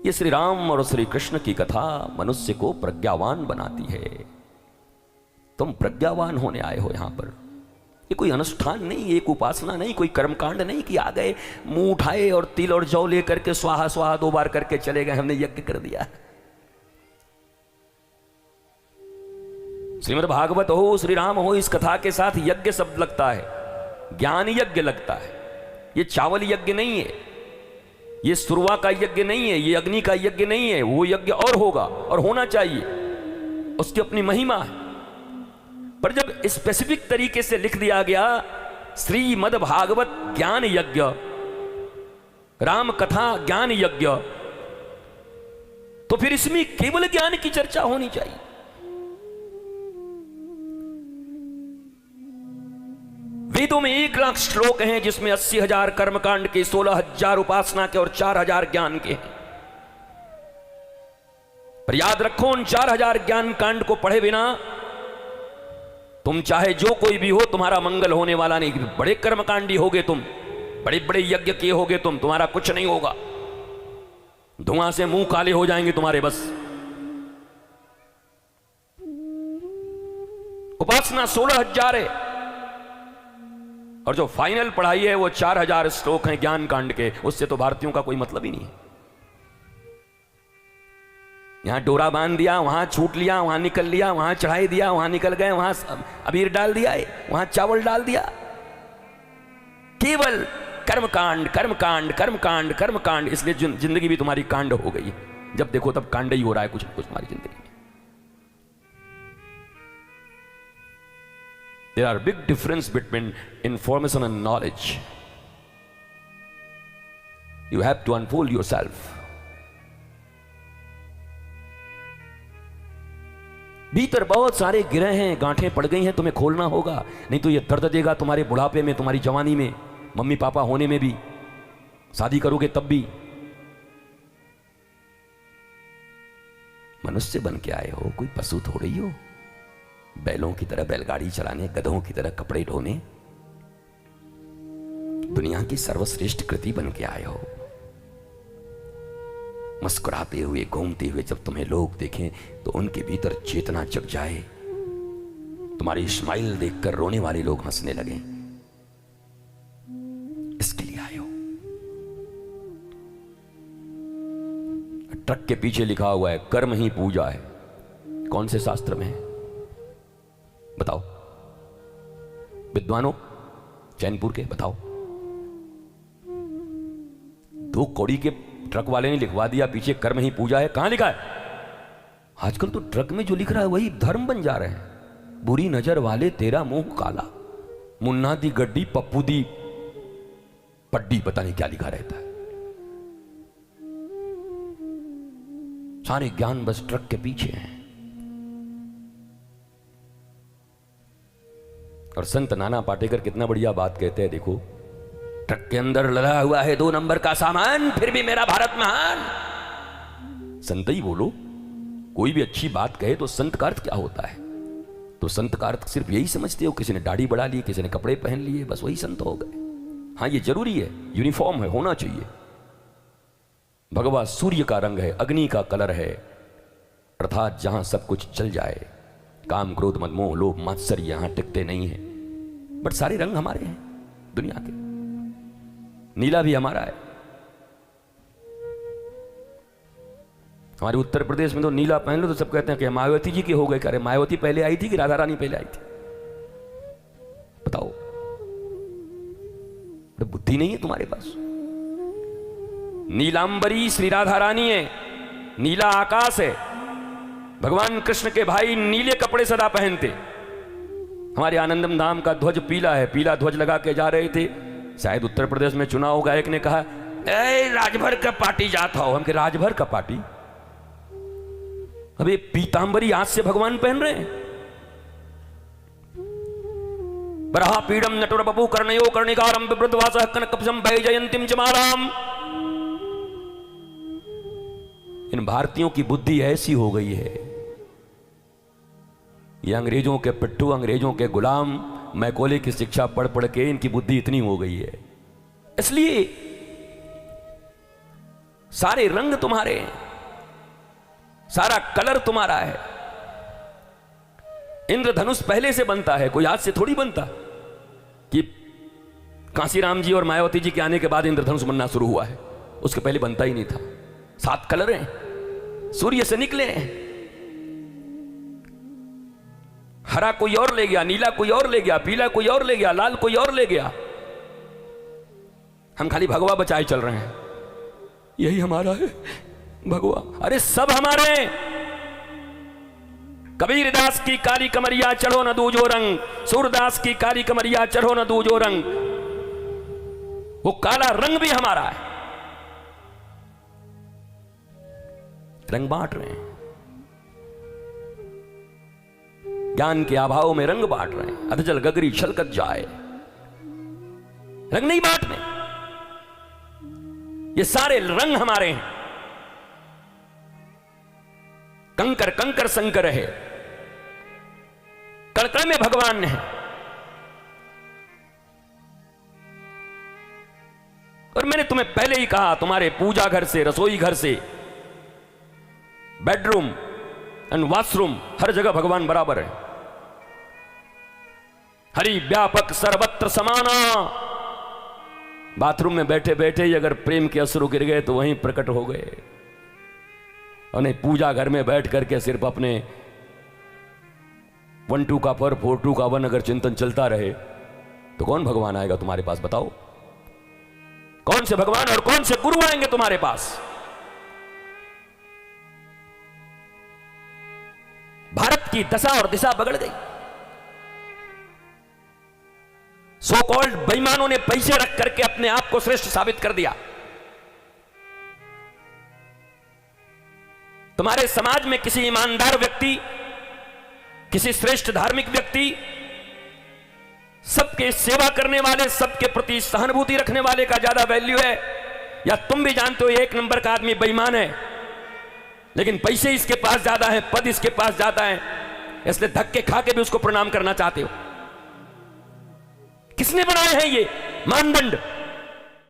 ये श्री राम और श्री कृष्ण की कथा मनुष्य को प्रज्ञावान बनाती है। तुम प्रज्ञावान होने आए हो यहां पर। ये कोई अनुष्ठान नहीं, एक उपासना नहीं, कोई कर्मकांड नहीं कि आ गए मुंह उठाए और तिल और जौ लेकर के स्वाहा स्वाहा 2 बार करके चले गए, हमने यज्ञ कर दिया। श्रीमद् भागवत हो, श्री राम हो, इस कथा के साथ यज्ञ शब्द लगता है, ज्ञान यज्ञ लगता है। ये चावल यज्ञ नहीं है, ये सुरवा का यज्ञ नहीं है, ये अग्नि का यज्ञ नहीं है। वो यज्ञ और होगा और होना चाहिए, उसकी अपनी महिमा है। पर जब स्पेसिफिक तरीके से लिख दिया गया श्रीमद् भागवत ज्ञान यज्ञ, राम कथा ज्ञान यज्ञ, तो फिर इसमें केवल ज्ञान की चर्चा होनी चाहिए। वेदों में 1 लाख श्लोक हैं जिसमें 80,000 कर्मकांड के, 16,000 उपासना के और 4,000 ज्ञान के हैं। पर याद रखो, उन 4,000 ज्ञान कांड को पढ़े बिना तुम चाहे जो कोई भी हो, तुम्हारा मंगल होने वाला नहीं। बड़े कर्मकांडी होगे तुम, बड़े बड़े यज्ञ किए होगे तुम, तुम्हारा कुछ नहीं होगा। धुआं से मुंह काले हो जाएंगे तुम्हारे बस। उपासना 16,000 है और जो फाइनल पढ़ाई है वो 4,000 श्लोक हैं ज्ञान कांड के। उससे तो भारतीयों का कोई मतलब ही नहीं है। यहां डोरा बांध दिया, वहां छूट लिया, वहां निकल लिया, वहां चढ़ाई दिया, वहां निकल गए, वहां अबीर डाल दिया, वहां चावल डाल दिया। केवल कर्मकांड कर्मकांड कर्मकांड कर्मकांड। इसलिए जिंदगी भी तुम्हारी कांड हो गई। जब देखो तब कांड ही हो रहा है कुछ ना कुछ तुम्हारी जिंदगी में। There are big difference between information and knowledge. You have to unfold yourself. भीतर बहुत सारे गिरे हैं, गांठें पड़ गई हैं, तुम्हें खोलना होगा, नहीं तो ये दर्द देगा तुम्हारे बुढ़ापे में, तुम्हारी जवानी में, मम्मी पापा होने में भी, शादी करोगे तब भी। मनुष्य बन के आए हो, कोई पशु थोड़ी हो। बैलों की तरह बैलगाड़ी चलाने, गधों की तरह कपड़े ढोने। दुनिया की सर्वश्रेष्ठ कृति बन के आए हो। मुस्कुराते हुए, घूमते हुए जब तुम्हें लोग देखें तो उनके भीतर चेतना जग जाए। तुम्हारी स्माइल देखकर रोने वाले लोग हंसने लगे। इसके लिए आए हो। ट्रक के पीछे लिखा हुआ है कर्म ही पूजा है। कौन से शास्त्र में है बताओ? विद्वानों चैनपुर के बताओ। 2 कौड़ी के ट्रक वाले ने लिखवा दिया पीछे कर्म ही पूजा है। कहां लिखा है? आजकल तो ट्रक में जो लिख रहा है वही धर्म बन जा रहे हैं। बुरी नजर वाले तेरा मुंह काला, मुन्ना दी गड्डी पप्पू दी पड्डी, पता नहीं क्या लिखा रहता है। सारे ज्ञान बस ट्रक के पीछे हैं। और संत नाना पाटेकर कितना बढ़िया बात कहते हैं, देखो, ट्रक के अंदर लदा हुआ है 2 नंबर का सामान, फिर भी मेरा भारत महान। संत ही बोलो। कोई भी अच्छी बात कहे तो संत का अर्थ क्या होता है? तो संत का अर्थ सिर्फ यही समझते हो, किसी ने दाढ़ी बढ़ा ली, किसी ने कपड़े पहन लिए, बस वही संत हो गए। हाँ, ये जरूरी है, यूनिफॉर्म है, होना चाहिए। भगवान सूर्य का रंग है, अग्नि का कलर है, अर्थात जहां सब कुछ चल जाए। काम क्रोध मद मोह लोभ मात्सर्य यहां टिकते नहीं है। बट सारे रंग हमारे हैं दुनिया के। नीला भी हमारा है। हमारे उत्तर प्रदेश में तो नीला पहन लो तो सब कहते हैं कि मायावती जी की हो गए। अरे मायावती पहले आई थी कि राधा रानी पहले आई थी? बताओ। बुद्धि नहीं है तुम्हारे पास। नीलांबरी श्री राधा रानी है, नीला आकाश है। भगवान कृष्ण के भाई नीले कपड़े सदा पहनते। हमारे आनंदम धाम का ध्वज पीला है, पीला ध्वज लगा के जा रहे थे। शायद उत्तर प्रदेश में चुनाव होगा, एक ने कहा ए राजभर का पार्टी जाता हो। हम के राजभर का पार्टी? अबे पीतांबरी आज से भगवान पहन रहे हैं। बरहा पीड़म नटुर बपू कर्णयो कर्णिकारम विवृतवासः कनकपशम वैजयंतीम च मालाम। इन भारतीयों की बुद्धि ऐसी हो गई है, ये अंग्रेजों के पिट्ठू, अंग्रेजों के गुलाम, मैकोले की शिक्षा पढ़ पढ़ के इनकी बुद्धि इतनी हो गई है। इसलिए सारे रंग तुम्हारे हैं, सारा कलर तुम्हारा है। इंद्रधनुष पहले से बनता है, कोई आज से थोड़ी बनता कि कांसीराम जी और मायावती जी के आने के बाद इंद्रधनुष बनना शुरू हुआ है। उसके पहले बनता ही नहीं था। 7 कलर हैं, सूर्य से निकले हैं। हरा कोई और ले गया, नीला कोई और ले गया, पीला कोई और ले गया, लाल कोई और ले गया। हम खाली भगवा बचाए चल रहे हैं, यही हमारा है भगवा। अरे सब हमारे हैं। कबीर दास की काली कमरिया चढ़ो न दूजो रंग, सूरदास की काली कमरिया चढ़ो न दूजो रंग। वो काला रंग भी हमारा है। रंग बांट रहे हैं, ज्ञान के अभाव में रंग बांट रहे हैं। अधजल गगरी छलकत जाए, रंग नहीं बांटने। ये सारे रंग हमारे हैं। कंकर कंकर संकर है, कड़कड़ में भगवान है। और मैंने तुम्हें पहले ही कहा, तुम्हारे पूजा घर से, रसोई घर से, बेडरूम एंड वॉशरूम, हर जगह भगवान बराबर है। हरि व्यापक सर्वत्र समाना। बाथरूम में बैठे बैठे ही अगर प्रेम के अश्रु गिर गए तो वहीं प्रकट हो गए। और नहीं, पूजा घर में बैठ करके सिर्फ अपने 1 2 का पर 4 2 का 1 अगर चिंतन चलता रहे तो कौन भगवान आएगा तुम्हारे पास? बताओ, कौन से भगवान और कौन से गुरु आएंगे तुम्हारे पास? भारत की दशा और दिशा बिगड़ गई। सो कॉल्ड बेईमानों ने पैसे रख करके अपने आप को श्रेष्ठ साबित कर दिया। तुम्हारे समाज में किसी ईमानदार व्यक्ति, किसी श्रेष्ठ धार्मिक व्यक्ति, सबके सेवा करने वाले, सबके प्रति सहानुभूति रखने वाले का ज्यादा वैल्यू है? या तुम भी जानते हो 1 नंबर का आदमी बेईमान है, लेकिन पैसे इसके पास ज्यादा है, पद इसके पास ज्यादा है, इसलिए धक्के खा के भी उसको प्रणाम करना चाहते हो? किसने बनाए हैं ये मानदंड?